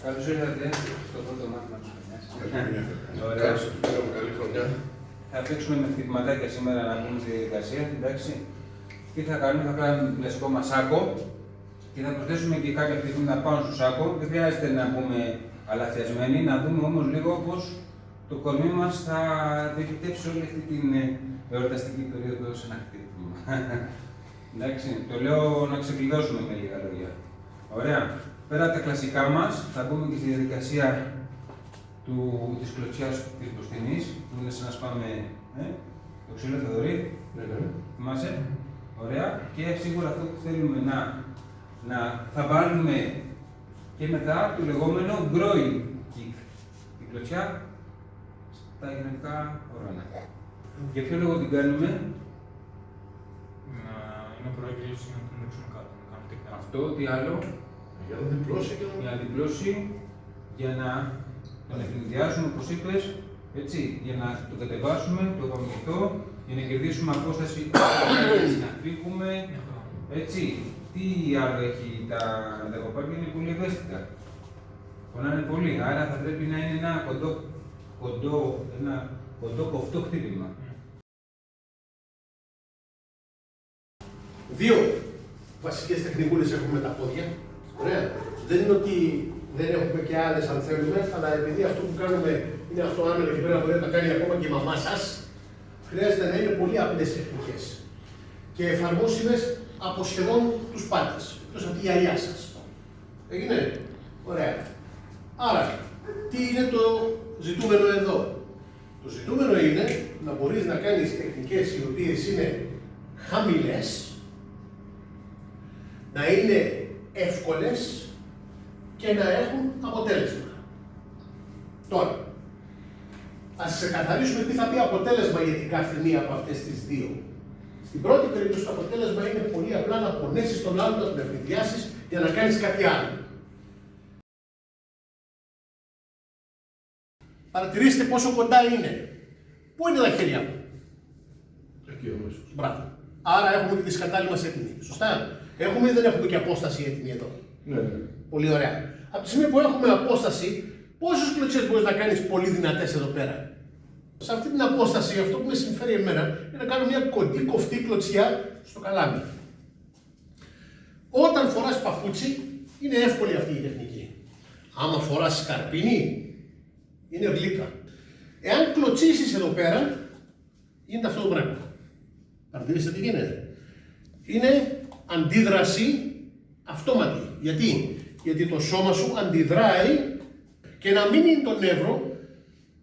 Καλώς ήρθατε στο πρώτο μάθημα της χρονιάς. Ωραία. Καλή χρονιά. Θα παίξουμε με χτυπηματάκια σήμερα να πούμε στη διαδικασία, εντάξει. Τι θα κάνουμε, θα κάνουμε κλασικό μας σάκο και θα προσθέσουμε και κάποια χτυπήματα πάνω στο σάκο. Δεν χρειάζεται να πούμε αλαθιασμένοι, να δούμε όμως λίγο πώς το κορμί μας θα διοικητεύσει όλη αυτή την εορταστική περίοδο σε ένα χτύπημα. Εντάξει, το λέω να ξεκλειδώσουμε με λίγα λόγια. Ωραία. Πέρα από τα κλασικά μας, θα μπούμε και στη διαδικασία της κλωτσιάς της μπροστινής, που είναι σαν να σπάμε το ξύλο, Θεοδωρή. Θυμάσαι. Ωραία. Και σίγουρα αυτό που θέλουμε να θα βάλουμε και μετά το λεγόμενο groin kick. Την κλωτσιά στα γυναικά όργανα. Για ποιο λόγο την κάνουμε? Είναι προέγγιση να την ρίξουμε κάτω, να κάνουμε τεχνικά. Αυτό, τι άλλο? Για να διπλώσει και Για να διπλώσει, για να τον ευνηδιάσουμε, όπως είπες, έτσι, για να το κατεβάσουμε, το επαμυθό, για να κερδίσουμε απόσταση, να φύγουμε, έτσι. Τι άλλο έχει, τα κοπάκια είναι πολύ ευαίσθητα. Πονάνε πολύ, άρα θα πρέπει να είναι ένα κοντό κοφτό χτύπημα. δύο βασικές τεχνικούλες έχουμε με τα πόδια. Ωραία. Δεν είναι ότι δεν έχουμε και άλλες αν θέλουμε, αλλά επειδή αυτό που κάνουμε είναι αυτό άμενα και πρέπει να τα κάνει ακόμα και η μαμά σας, χρειάζεται να είναι πολύ απλές τεχνικές και εφαρμόσιμες από σχεδόν τους πάντες, εκτός από τη γιαγιά σας. Έγινε? Ωραία. Άρα, τι είναι το ζητούμενο εδώ? Το ζητούμενο είναι να μπορείς να κάνεις τεχνικές οι οποίες είναι χαμηλές, να είναι εύκολες και να έχουν αποτέλεσμα. Τώρα, ας ξεκαθαρίσουμε τι θα πει αποτέλεσμα για την κάθε μία από αυτές τις δύο. Στην πρώτη περίπτωση το αποτέλεσμα είναι πολύ απλά να πονέσεις τον άλλον, να τον ευνηδιάσεις για να κάνεις κάτι άλλο. Παρατηρήστε πόσο κοντά είναι. Πού είναι τα χέρια μου? Εκεί όμως. Μπράβο. Άρα έχουμε και τη σκατάλη μας έτοιμη. Σωστά. Έχουμε ή δεν έχουμε και απόσταση έτοιμη εδώ? Ναι. Πολύ ωραία. Από τη στιγμή που έχουμε απόσταση, πόσες κλωτσιές μπορείς να κάνεις πολύ δυνατές εδώ πέρα? Σε αυτή την απόσταση, αυτό που με συμφέρει εμένα είναι να κάνω μια κοντή κοφτή κλωτσιά στο καλάμι. Όταν φοράς παπούτσι, είναι εύκολη αυτή η τεχνική. Άμα φοράς σκαρπίνι, είναι γλύκα. Εάν κλωτσίσεις εδώ πέρα, γίνεται αυτό το πράγμα. Παρατηρήστε τι γίνεται. Είναι αντίδραση αυτόματη. Γιατί το σώμα σου αντιδράει και να μην είναι το νεύρο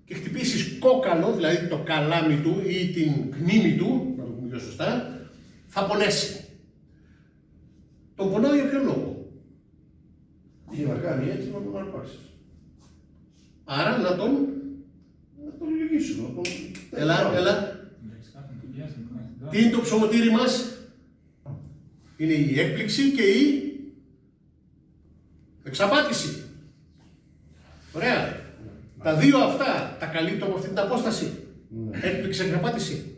και χτυπήσεις κόκαλο, δηλαδή το καλάμι του ή την κνήμη του, να το πούμε πιο σωστά, θα πονέσει. Τον πονάω για ποιο λόγο? Για να κάνει έτσι, να τον αρπάξεις. Άρα να τον λυγίσουμε. Έλα. Τι είναι το ψωμοτήρι μας? Είναι η έκπληξη και η εξαπάτηση. Ωραία. Τα δύο αυτά τα καλύπτω από αυτή την απόσταση. Έκπληξη, εξαπάτηση.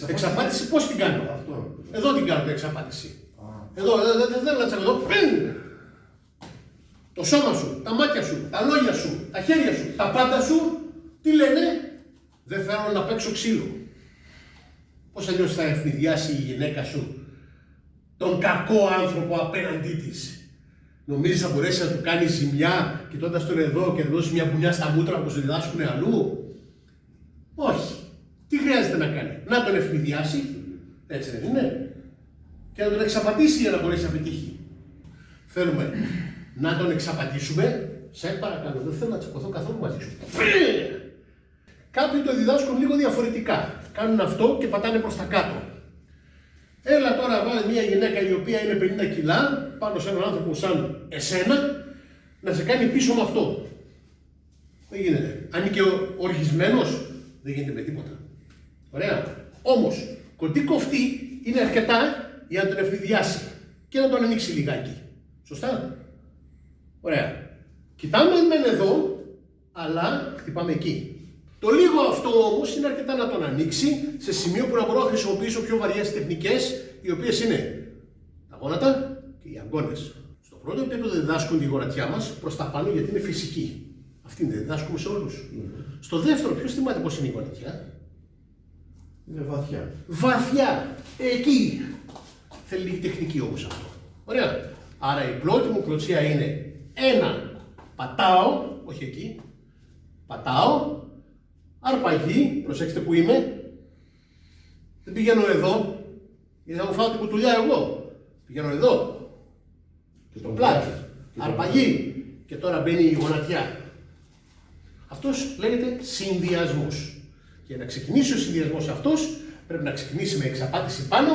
Εξαπάτηση πώς την κάνω? Εδώ την κάνω την εξαπάτηση. Εδώ, δεν θέλω να τσακωθώ. Το σώμα σου, τα μάτια σου, τα λόγια σου, τα χέρια σου, τα πάντα σου, τι λένε? Δεν θέλω να παίξω ξύλο. Πώς αλλιώς θα ευνηδιάσει η γυναίκα σου τον κακό άνθρωπο απέναντί της? Νομίζεις θα μπορέσει να του κάνει ζημιά κοιτώντας τον εδώ και να δώσει μια μπουνιά στα μούτρα όπως διδάσκουν αλλού? Όχι. Τι χρειάζεται να κάνει? Να τον ευνηδιάσει, έτσι δεν είναι? Και να τον εξαπατήσει για να μπορέσει να πετύχει. Θέλουμε να τον εξαπατήσουμε. Σε παρακαλώ, δεν θέλω να τσακωθώ καθόλου μαζί σου. Κάποιοι το διδάσκουν λίγο διαφορετικά. Κάνουν αυτό και πατάνε προς τα κάτω. Έλα τώρα βάλε μια γυναίκα η οποία είναι 50 κιλά πάνω σε έναν άνθρωπο σαν εσένα να σε κάνει πίσω με αυτό. Δεν γίνεται. Αν είναι και οργισμένος, δεν γίνεται με τίποτα. Ωραία. Όμως, κοντή κοφτή είναι αρκετά για να τον ευνηδιάσει και να τον ανοίξει λιγάκι. Σωστά. Ωραία. Κοιτάμε μεν εδώ, αλλά χτυπάμε εκεί. Το λίγο αυτό όμως είναι αρκετά να τον ανοίξει σε σημείο που να μπορώ να χρησιμοποιήσω πιο βαριές τεχνικές, οι οποίες είναι τα γόνατα και οι αγκώνες. Στο πρώτο επίπεδο διδάσκουμε τη γονατιά μας προς τα πάνω γιατί είναι φυσική. Αυτή είναι, διδάσκουμε σε όλους. Στο δεύτερο, ποιος θυμάται πώς είναι η γονατιά? Είναι βαθιά. Βαθιά. Εκεί. Θέλει λίγη τεχνική όμως αυτό. Ωραία. Άρα η πρώτη μου κλωτσία είναι ένα. Πατάω, όχι εκεί. Πατάω. Αρπαγή. Προσέξτε που είμαι. Δεν πηγαίνω εδώ. Γιατί θα μου φάω την κουτουλιά εγώ. Πηγαίνω εδώ. Και Στο πλάτη. Αρπαγή. Και τώρα μπαίνει η γονατιά. Αυτός λέγεται συνδυασμός. Και να ξεκινήσει ο συνδυασμός αυτός πρέπει να ξεκινήσει με εξαπάτηση πάνω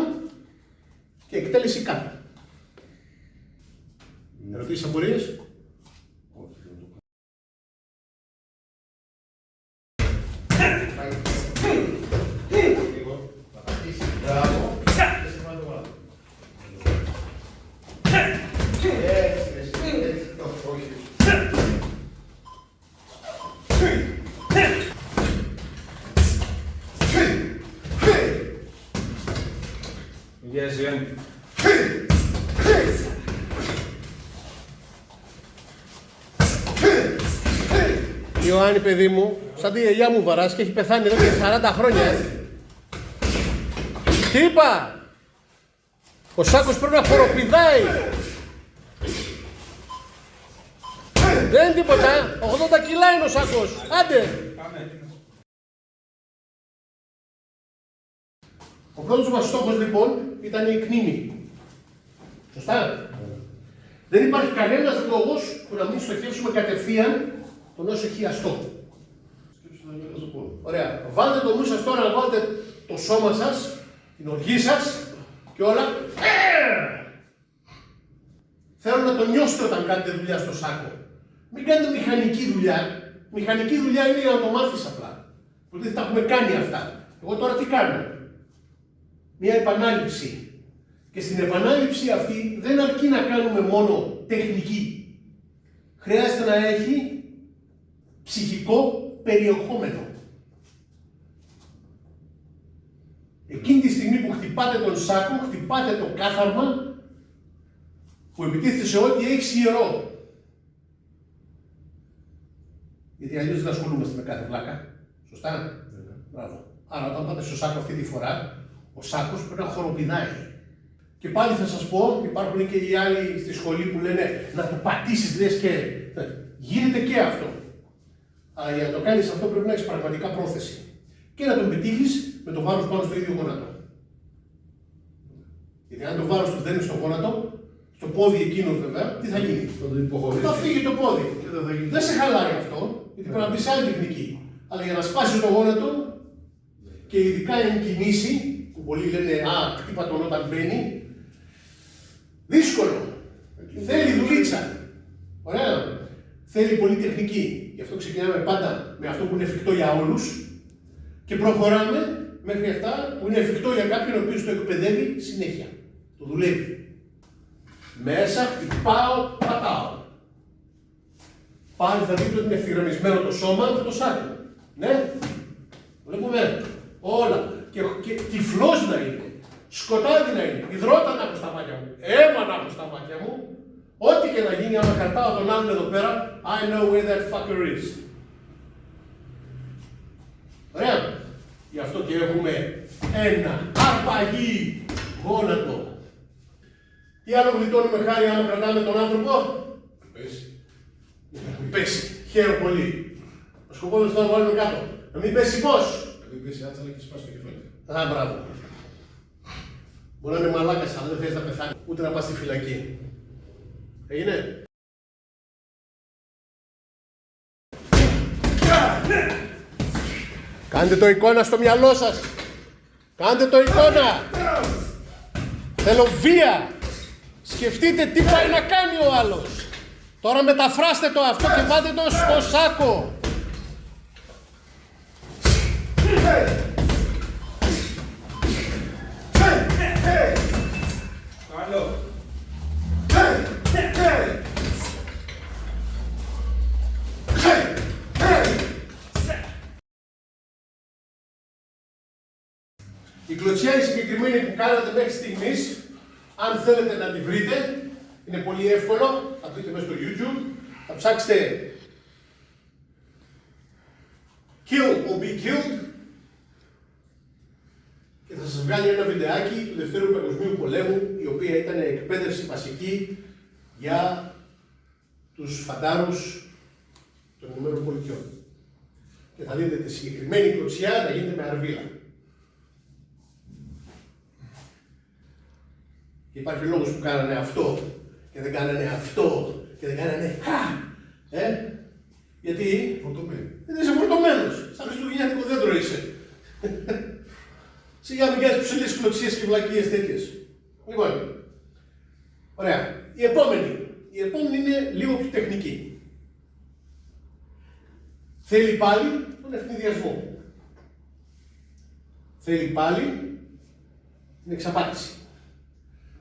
και εκτέλεση κάτω. Ερωτήσεις, απορίες? Μπράβο. Γεια σου, Γιάννη. Ιωάννη, παιδί μου, σαν τη γιαγιά μου βαράς και έχει πεθάνει εδώ και 40 χρόνια. Τι είπα? Ο Σάκος πρέπει να χοροπηδάει. Δεν είναι τίποτα. 80 κιλά είναι ο Σάκος. Άντε. Ο πρώτος μας στόχος λοιπόν ήταν η κνήμη. Σωστά. Δεν υπάρχει κανένας λόγος που να μην στοχεύσουμε κατευθείαν τον όσο χιαστό. Ωραία. Βάλτε το νου σας τώρα, βάλτε το σώμα σας, την οργή σας και όλα. Θέλω να το νιώσετε όταν κάνετε δουλειά στο Σάκο. Μην κάνετε μηχανική δουλειά. Μηχανική δουλειά είναι για να το μάθεις απλά. Γιατί τα έχουμε κάνει αυτά. Εγώ τώρα τι κάνω? Μια επανάληψη. Και στην επανάληψη αυτή δεν αρκεί να κάνουμε μόνο τεχνική. Χρειάζεται να έχει ψυχικό περιεχόμενο. Εκείνη τη στιγμή που χτυπάτε τον Σάκο, χτυπάτε το κάθαρμα που επιτίθεται σε ό,τι έχει ιερό. Γιατί αλλιώς δεν ασχολούμαστε με κάθε βλάκα. Σωστά. Μπράβο. Άρα όταν πάτε στο Σάκο αυτή τη φορά, ο Σάκος πρέπει να χοροπηδάει. Και πάλι θα σας πω, υπάρχουν και οι άλλοι στη σχολή που λένε να του πατήσεις λες και... Γίνεται και αυτό. Αλλά για να το κάνεις αυτό πρέπει να έχεις πραγματικά πρόθεση. Και να τον πετύχεις με το βάρος πάνω στο ίδιο γόνατο. Γιατί αν το βάρος του δένει στο γόνατο, στο πόδι εκείνο βέβαια, τι θα γίνει? Θα φύγει το πόδι. Δεν σε χαλάει αυτό, γιατί πρέπει να μπει σε άλλη τεχνική. Αλλά για να σπάσει το γόνατο, και ειδικά εν κινήσει, που πολλοί λένε «Α, χτύπα τον όταν μπαίνει», δύσκολο. Θέλει δουλίτσα. Ωραία. Θέλει πολύ τεχνική. Γι' αυτό ξεκινάμε πάντα με αυτό που είναι εφικτό για όλους και προχωράμε μέχρι αυτά που είναι εφικτό για κάποιον ο οποίος το εκπαιδεύει συνέχεια. Το δουλεύει. Μέσα χτυπάω, πατάω. Πάλι θα δείτε ότι είναι ευθυγραμμισμένο το σώμα με το Σάκο. Ναι. Βλέπουμε. Όλα. Και τυφλός να είναι. Σκοτάδι να είναι. Υδρότα να έχω στα μάτια μου. Αίμα να έχω στα μάτια μου. Ό,τι και να γίνει, άμα κρατάω τον άλλον εδώ πέρα, I know where that fucker is. Ωραία. Γι' αυτό και έχουμε ένα αρπαγή γόνατο. Τι άλλο γλιτώνουμε χάρη άμα κρατάμε τον άνθρωπο? Πέσει. Πέσει. Χαίρομαι πολύ. Ο σκοπός μας να βάλουμε κάτω. Να μην πέσει πώς? Να μην πέσει άτσαλα και σπάσει το κεφάλι. Α, μπράβο. Μπορεί να είναι μαλάκας, αλλά δεν θέλεις να πεθάνει. Ούτε να πας στη φυλακή. Έγινε. Κάντε το εικόνα στο μυαλό σας. Κάντε το εικόνα. Θέλω βία. Σκεφτείτε τι πάει να κάνει ο άλλος. Τώρα μεταφράστε το αυτό και βάλτε το στο Σάκο. Καλό. Η κλωτσιά η συγκεκριμένη που κάνατε μέχρι στιγμής, αν θέλετε να τη βρείτε, Είναι πολύ εύκολο, θα μπείτε μέσα στο YouTube, θα ψάξετε Kill or be killed και θα σας βγάλει ένα βιντεάκι του Δευτέρου Παγκοσμίου Πολέμου, η οποία ήταν εκπαίδευση βασική για τους φαντάρους των Ηνωμένων Πολιτειών. Και θα δείτε τη συγκεκριμένη κλωτσιά να γίνεται με αρβίλα. Και υπάρχει λόγος που κάνανε αυτό και δεν κάνανε αυτό και δεν κάνανε γιατί Φορτωμένη. δεν είσαι φορτωμένος. Σαν χριστουγεννιάτικο δέντρο είσαι. Σιγά μην κάνεις ψηλές κλωτσίες και βλακίες τέτοιες. Λοιπόν, ωραία. Η επόμενη είναι λίγο πιο τεχνική. Θέλει πάλι τον ευνηδιασμό. Θέλει πάλι την εξαπάτηση.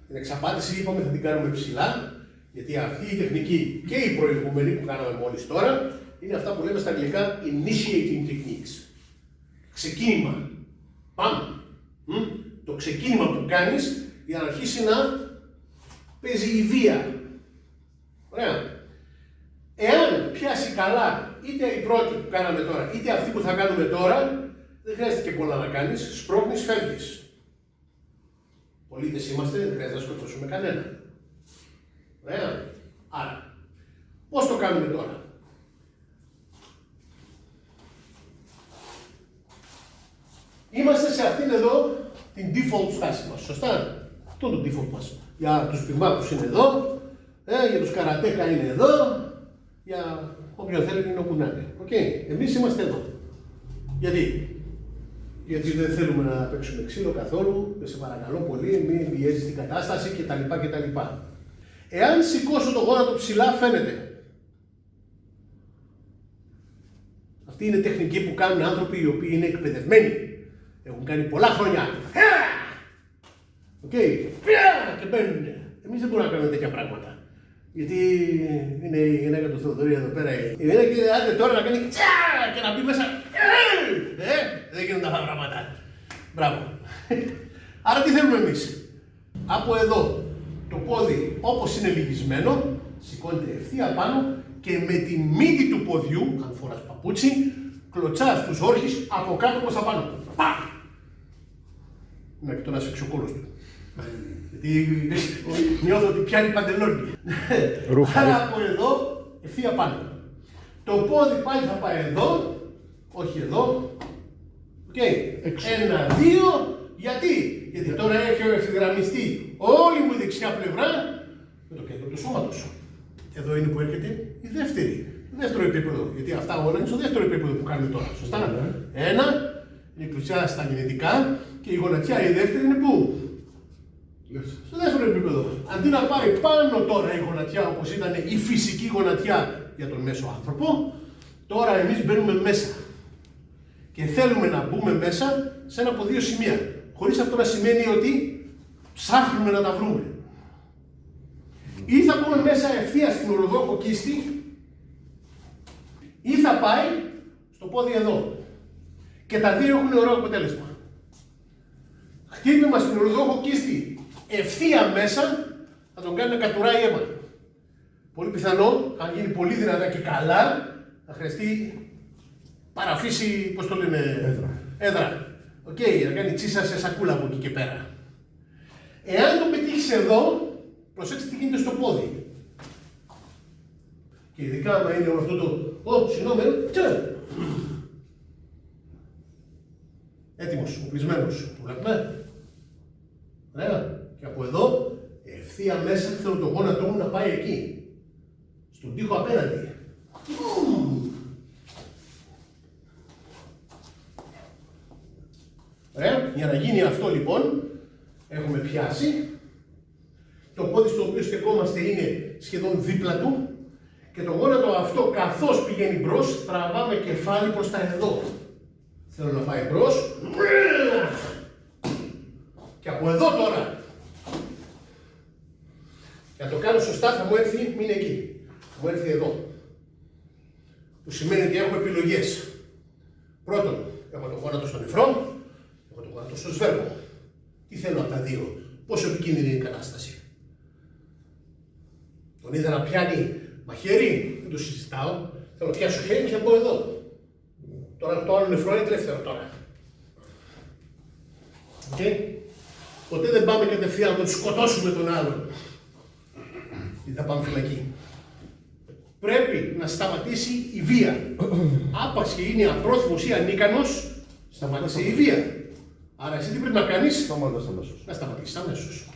Την εξαπάτηση είπαμε θα την κάνουμε ψηλά, γιατί αυτή η τεχνική και η προηγούμενη που κάναμε μόλις τώρα είναι αυτά που λέμε στα αγγλικά initiating techniques. Ξεκίνημα. Πάμε. Το ξεκίνημα που κάνεις για να αρχίσει να παίζει η βία. Ωραία. Εάν πιάσει καλά είτε η πρώτη που κάναμε τώρα είτε αυτή που θα κάνουμε τώρα, δεν χρειάζεται και πολλά να κάνεις, σπρώχνεις, φεύγεις. Πολίτες είμαστε, δεν χρειάζεται να σκοτώσουμε κανένα. Ωραία. Άρα, πώς το κάνουμε τώρα. Είμαστε σε αυτήν εδώ την default στάση μας, σωστά. Αυτό το default μας. Για τους πυγμάχους είναι εδώ, για τους καρατέκα είναι εδώ, για όποιον θέλει είναι όπου να είναι. Εμείς είμαστε εδώ. Γιατί δεν θέλουμε να παίξουμε ξύλο καθόλου, σε παρακαλώ πολύ, μην πιέζεις την κατάσταση κτλ. Εάν σηκώσω το γόνατο ψηλά φαίνεται. Αυτή είναι τεχνική που κάνουν άνθρωποι οι οποίοι είναι εκπαιδευμένοι. Έχουν κάνει πολλά χρόνια. Και μπαίνουν. Εμείς δεν μπορούμε να κάνουμε τέτοια πράγματα. Γιατί είναι η γυναίκα του Θεοδωρή εδώ πέρα. Η γυναίκα και άντε τώρα να κάνει και να μπει μέσα. Δεν γίνονται αυτά τα πράγματα. Μπράβο. Άρα τι θέλουμε εμείς. Από εδώ το πόδι όπως είναι λυγισμένο, σηκώνεται ευθεία πάνω και με τη μύτη του ποδιού, αν φοράς παπούτσι, κλωτσάς τους όρχες από κάτω προς τα πάνω. Πα! Να και τον ασφίξει ο κόλος του. Γιατί νιώθω ότι πιάνει παντελόνι. Άρα από εδώ ευθεία πάνω. Το πόδι πάλι θα πάει εδώ, όχι εδώ. Ένα, δύο, γιατί τώρα έχει ευθυγραμμιστεί όλη μου η δεξιά πλευρά με το κέντρο του σώματος. Εδώ είναι που έρχεται η δεύτερο επίπεδο. Γιατί αυτά όλα είναι στο δεύτερο επίπεδο που κάνουμε τώρα. Σωστά. Ένα είναι η κλωτσιά στα γενετικά και η γονατιά η δεύτερη είναι πού. Στο δεύτερο επίπεδο. Αντί να πάει πάνω τώρα η γονατιά όπως ήταν η φυσική γονατιά για τον μέσο άνθρωπο, τώρα εμείς μπαίνουμε μέσα. Και θέλουμε να μπούμε μέσα σε ένα από δύο σημεία. Χωρίς αυτό να σημαίνει ότι ψάχνουμε να τα βρούμε. Ή θα μπούμε μέσα ευθεία στην οροδόχο κίστη, ή θα πάει στο πόδι εδώ. Και τα δύο έχουν ωραίο αποτέλεσμα. Χτύπημα στην οροδόχο κίστη ευθεία μέσα θα τον κάνει να κατουράει αίμα. Πολύ πιθανό, αν γίνει πολύ δυνατά και καλά, θα χρειαστεί παραφύση, πώς το λένε, έδρα. Να κάνει τσίσα σε σακούλα από εκεί και πέρα. Εάν το πετύχεις εδώ, προσέξτε τι γίνεται στο πόδι. Και ειδικά άμα είναι αυτό το συγγνώμη, έτοιμος, οπλισμένος. Το βλέπουμε. Ωραία. Και από εδώ, ευθεία μέσα θέλω το γόνατό μου να πάει εκεί. Στον τοίχο απέναντι. Ωραία. Για να γίνει αυτό λοιπόν, έχουμε πιάσει. Το πόδι στο οποίο στεκόμαστε είναι σχεδόν δίπλα του και το γόνατο αυτό καθώς πηγαίνει μπρος, τραβάμε κεφάλι προς τα εδώ. Θέλω να πάει μπρος. Και από εδώ τώρα, για να το κάνω σωστά θα μου έρθει, μην εκεί, θα μου έρθει εδώ. Που σημαίνει ότι έχω επιλογές. Πρώτον, έχω το γόνατο στο νεφρό, έχω το γόνατο στο σβέρκο. Τι θέλω από τα δύο, πόσο επικίνδυνη είναι η κατάσταση. είδα να πιάνει μαχαίρι, δεν το συζητάω. Θέλω να πιάσω χέρι και να μπω εδώ. Τώρα το άλλο νεφρό είναι τελευταίο τώρα. Ποτέ δεν πάμε κατευθείαν να τον σκοτώσουμε τον άλλον. Ή θα πάμε φυλακή. Πρέπει να σταματήσει η βία. Άπαξ και είναι απρόθυμος ή ανίκανος, σταμάτησε η βία. Άρα εσύ τι πρέπει να κάνεις? Σταμάτας αμέσως. Να σταματήσεις αμέσως.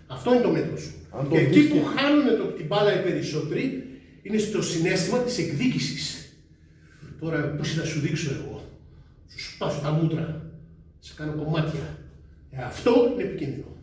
Αυτό είναι το μέτρο σου. Αν Και το εκεί δεις που χάνουν την μπάλα οι περισσότεροι είναι στο συναίσθημα της εκδίκησης. Τώρα πώς θα σου δείξω εγώ. Σου σπάσω τα μούτρα. Σε κάνω κομμάτια. Αυτό είναι επικίνδυνο.